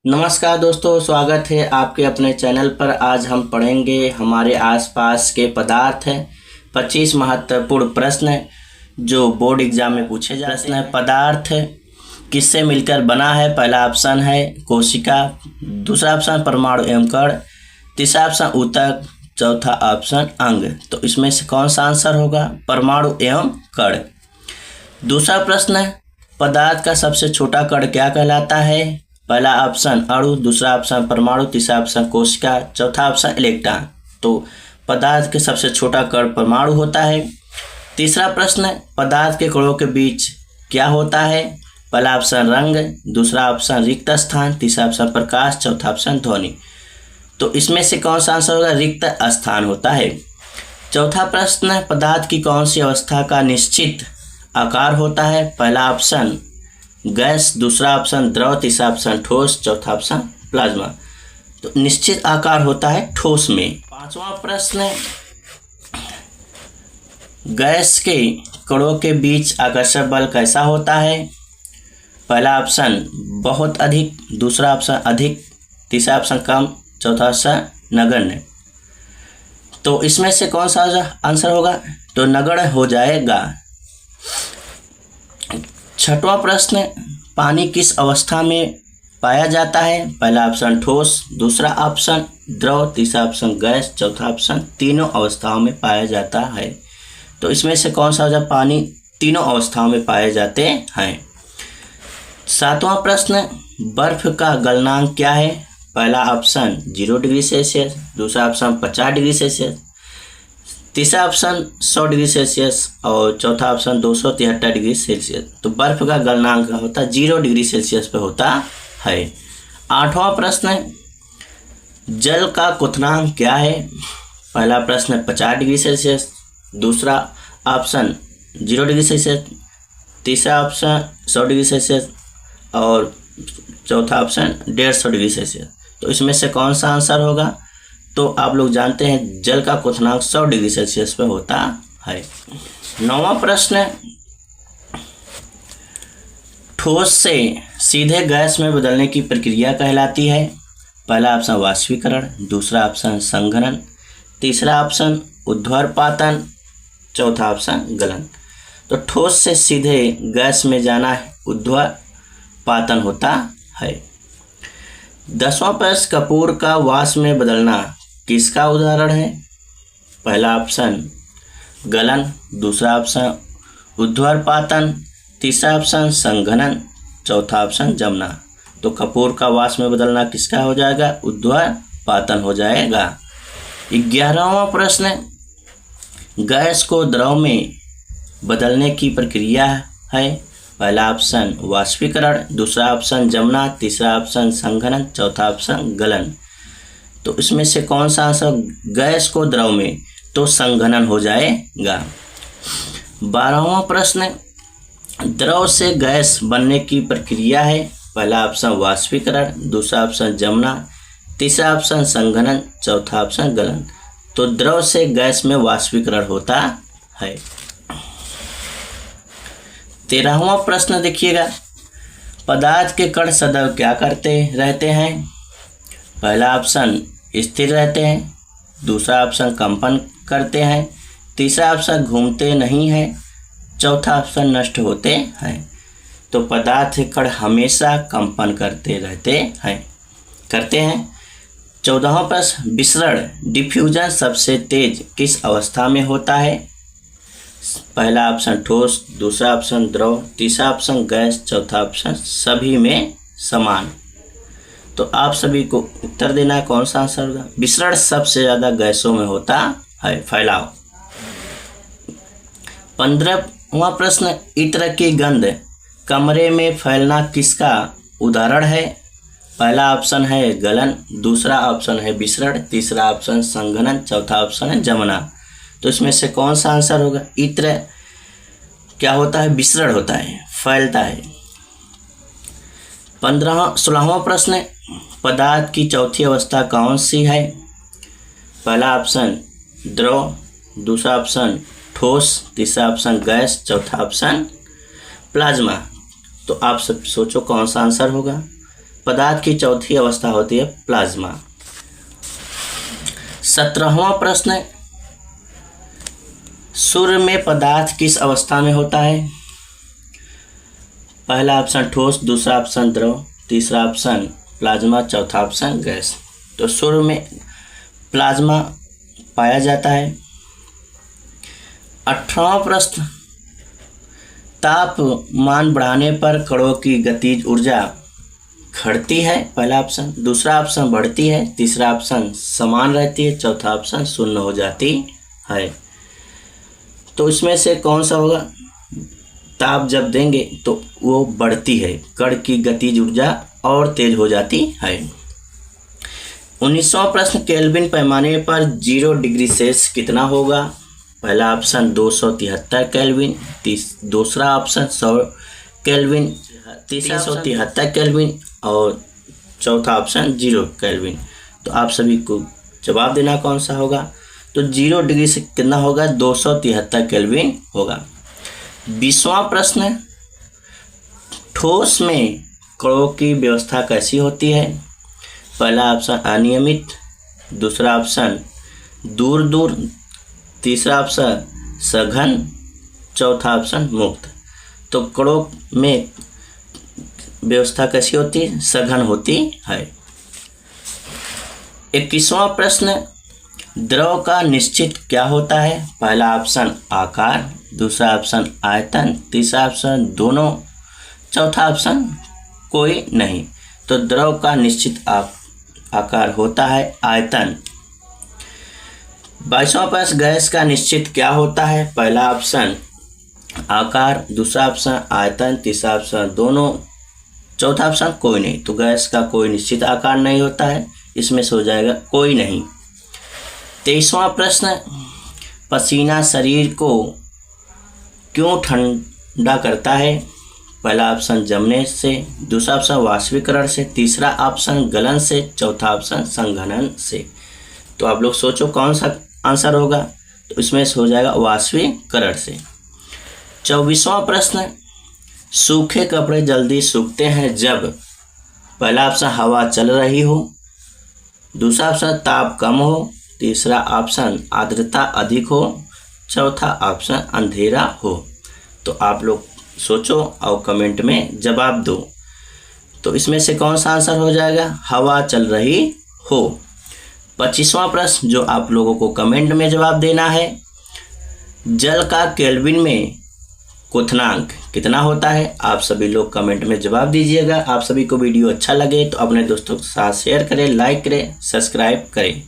नमस्कार दोस्तों, स्वागत है आपके अपने चैनल पर। आज हम पढ़ेंगे हमारे आसपास के पदार्थ हैं। 25 महत्वपूर्ण प्रश्न जो बोर्ड एग्जाम में पूछे जाते हैं। पदार्थ किससे मिलकर बना है? पहला ऑप्शन है कोशिका, दूसरा ऑप्शन परमाणु एवं कण, तीसरा ऑप्शन ऊतक, चौथा ऑप्शन अंग। तो इसमें से कौन सा आंसर होगा? परमाणु एवं कण। दूसरा प्रश्न है, पदार्थ का सबसे छोटा कण क्या कहलाता है? पहला ऑप्शन अणु, दूसरा ऑप्शन परमाणु, तीसरा ऑप्शन कोशिका, चौथा ऑप्शन इलेक्ट्रॉन। तो पदार्थ के सबसे छोटा कण परमाणु होता है। तीसरा प्रश्न है, पदार्थ के कणों के बीच क्या होता है? पहला ऑप्शन रंग, दूसरा ऑप्शन रिक्त स्थान, तीसरा ऑप्शन प्रकाश, चौथा ऑप्शन ध्वनि। तो इसमें से कौन सा आंसर होगा? रिक्त स्थान होता है। चौथा प्रश्न है, पदार्थ की कौन सी अवस्था का निश्चित आकार होता है? पहला ऑप्शन गैस, दूसरा ऑप्शन द्रव, तीसरा ऑप्शन ठोस, चौथा ऑप्शन प्लाज्मा। तो निश्चित आकार होता है ठोस में। पांचवा प्रश्न है, गैस के कणों के बीच आकर्षक बल कैसा होता है? पहला ऑप्शन बहुत अधिक, दूसरा ऑप्शन अधिक, तीसरा ऑप्शन कम, चौथा ऑप्शन नगण्य। तो इसमें से कौन सा आंसर होगा? तो नगण्य हो जाएगा। छठवां प्रश्न, पानी किस अवस्था में पाया जाता है? पहला ऑप्शन ठोस, दूसरा ऑप्शन द्रव, तीसरा ऑप्शन गैस, चौथा ऑप्शन तीनों अवस्थाओं में पाया जाता है। तो इसमें से कौन सा जब पानी तीनों अवस्थाओं में पाए जाते हैं। सातवां प्रश्न, बर्फ का गलनांक क्या है? पहला ऑप्शन 0 डिग्री सेल्सियस, दूसरा ऑप्शन 50 डिग्री सेल्सियस, तीसरा ऑप्शन 100 डिग्री सेल्सियस और चौथा ऑप्शन 273 डिग्री सेल्सियस। तो बर्फ का गलनांक होता है 0 डिग्री सेल्सियस पे होता है। आठवां प्रश्न, जल का क्वथनांक क्या है? पहला प्रश्न 50 डिग्री सेल्सियस, दूसरा ऑप्शन 0 डिग्री सेल्सियस, तीसरा ऑप्शन 100 डिग्री सेल्सियस और चौथा ऑप्शन 150 डिग्री सेल्सियस। तो इसमें से कौन सा आंसर होगा? तो आप लोग जानते हैं जल का क्वथनांक 100 डिग्री सेल्सियस पे होता है। नौवां प्रश्न, ठोस से सीधे गैस में बदलने की प्रक्रिया कहलाती है? पहला ऑप्शन वाष्पीकरण, दूसरा ऑप्शन संघनन, तीसरा ऑप्शन ऊर्ध्वपातन, चौथा ऑप्शन गलन। तो ठोस से सीधे गैस में जाना ऊर्ध्वपातन होता है। 10वां प्रश्न, कपूर का वाष्प में बदलना किसका उदाहरण है? पहला ऑप्शन गलन, दूसरा ऑप्शन ऊर्ध्वपातन, तीसरा ऑप्शन संघनन, चौथा ऑप्शन जमना। तो कपूर का वाष्प में बदलना किसका हो जाएगा? ऊर्ध्वपातन हो जाएगा। 11वां प्रश्न, गैस को द्रव में बदलने की प्रक्रिया है? पहला ऑप्शन वाष्पीकरण, दूसरा ऑप्शन जमना, तीसरा ऑप्शन संघनन, चौथा ऑप्शन गलन। तो इसमें से कौन सा आंसर? गैस को द्रव में, तो संघनन हो जाएगा। 12वां प्रश्न, द्रव से गैस बनने की प्रक्रिया है? पहला ऑप्शन वाष्पीकरण, दूसरा ऑप्शन जमना, तीसरा ऑप्शन संघनन, चौथा ऑप्शन गलन। तो द्रव से गैस में वाष्पीकरण होता है। 13वां प्रश्न देखिएगा, पदार्थ के कण सदैव क्या करते रहते हैं? पहला ऑप्शन स्थिर रहते हैं, दूसरा ऑप्शन कंपन करते हैं, तीसरा ऑप्शन घूमते नहीं हैं, चौथा ऑप्शन नष्ट होते हैं। तो पदार्थ के कण हमेशा कंपन करते हैं। 14वां प्रश्न, विसरण डिफ्यूजन सबसे तेज किस अवस्था में होता है? पहला ऑप्शन ठोस, दूसरा ऑप्शन द्रव, तीसरा ऑप्शन गैस, चौथा ऑप्शन सभी में समान। तो आप सभी को उत्तर देना है कौन सा आंसर होगा? विसरण सबसे ज्यादा गैसों में होता है फैलाव। 15वां प्रश्न, इत्र की गंध कमरे में फैलना किसका उदाहरण है? पहला ऑप्शन है गलन, दूसरा ऑप्शन है विसरण, तीसरा ऑप्शन संघनन, चौथा ऑप्शन है जमना। तो इसमें से कौन सा आंसर होगा? इत्र क्या होता है? विसरण होता है, फैलता है। 16वां प्रश्न, पदार्थ की चौथी अवस्था कौन सी है? पहला ऑप्शन द्रव, दूसरा ऑप्शन ठोस, तीसरा ऑप्शन गैस, चौथा ऑप्शन प्लाज्मा। तो आप सब सोचो कौन सा आंसर होगा? पदार्थ की चौथी अवस्था होती है प्लाज्मा। 17वां प्रश्न, सूर्य में पदार्थ किस अवस्था में होता है? पहला ऑप्शन ठोस, दूसरा ऑप्शन द्रव, तीसरा ऑप्शन प्लाज्मा, चौथा ऑप्शन गैस। तो सूर्य में प्लाज्मा पाया जाता है। 18वां प्रश्न, तापमान बढ़ाने पर कणों की गतिज ऊर्जा घटती है? पहला ऑप्शन, दूसरा ऑप्शन बढ़ती है, तीसरा ऑप्शन समान रहती है, चौथा ऑप्शन शून्य हो जाती है। तो इसमें से कौन सा होगा? ताप जब देंगे तो वो बढ़ती है, कण की गतिज ऊर्जा और तेज हो जाती है। 19वां प्रश्न, केल्विन पैमाने पर 0 डिग्री सेल्सियस कितना होगा? पहला ऑप्शन 273 केल्विन, दूसरा ऑप्शन 100 केल्विन, तीसरा 173 केल्विन और चौथा ऑप्शन 0 केल्विन। तो आप सभी को जवाब देना कौन सा होगा? तो 0 डिग्री से कितना होगा? 273 केल्विन होगा। 20वां प्रश्न, ठोस में कणों की व्यवस्था कैसी होती है? पहला ऑप्शन अनियमित, दूसरा ऑप्शन दूर दूर, तीसरा ऑप्शन सघन, चौथा ऑप्शन मुक्त। तो कणों में व्यवस्था कैसी होती है? सघन होती है। 21वां प्रश्न, द्रव का निश्चित क्या होता है? पहला ऑप्शन आकार, दूसरा ऑप्शन आयतन, तीसरा ऑप्शन दोनों, चौथा ऑप्शन कोई नहीं। तो द्रव का निश्चित आकार होता है आयतन। 22वां प्रश्न, गैस का निश्चित क्या होता है? पहला ऑप्शन आकार, दूसरा ऑप्शन आयतन, तीसरा ऑप्शन दोनों, चौथा ऑप्शन कोई नहीं। तो गैस का कोई निश्चित आकार नहीं होता है, इसमें से हो जाएगा कोई नहीं। 23वां प्रश्न, पसीना शरीर को क्यों ठंडा करता है? पहला ऑप्शन जमने से, दूसरा ऑप्शन वाष्पीकरण से, तीसरा ऑप्शन गलन से, चौथा ऑप्शन संघनन से। तो आप लोग सोचो कौन सा आंसर होगा? तो इसमें से हो जाएगा वाष्पीकरण से। 24वां प्रश्न, सूखे कपड़े जल्दी सूखते हैं जब? पहला ऑप्शन हवा चल रही हो, दूसरा ऑप्शन ताप कम हो, तीसरा ऑप्शन आर्द्रता अधिक हो, चौथा ऑप्शन अंधेरा हो। तो आप लोग सोचो और कमेंट में जवाब दो। तो इसमें से कौन सा आंसर हो जाएगा? हवा चल रही हो। 25वां प्रश्न जो आप लोगों को कमेंट में जवाब देना है, जल का केल्विन में क्वथनांक कितना होता है? आप सभी लोग कमेंट में जवाब दीजिएगा। आप सभी को वीडियो अच्छा लगे तो अपने दोस्तों के साथ शेयर करें, लाइक करें, सब्सक्राइब करें।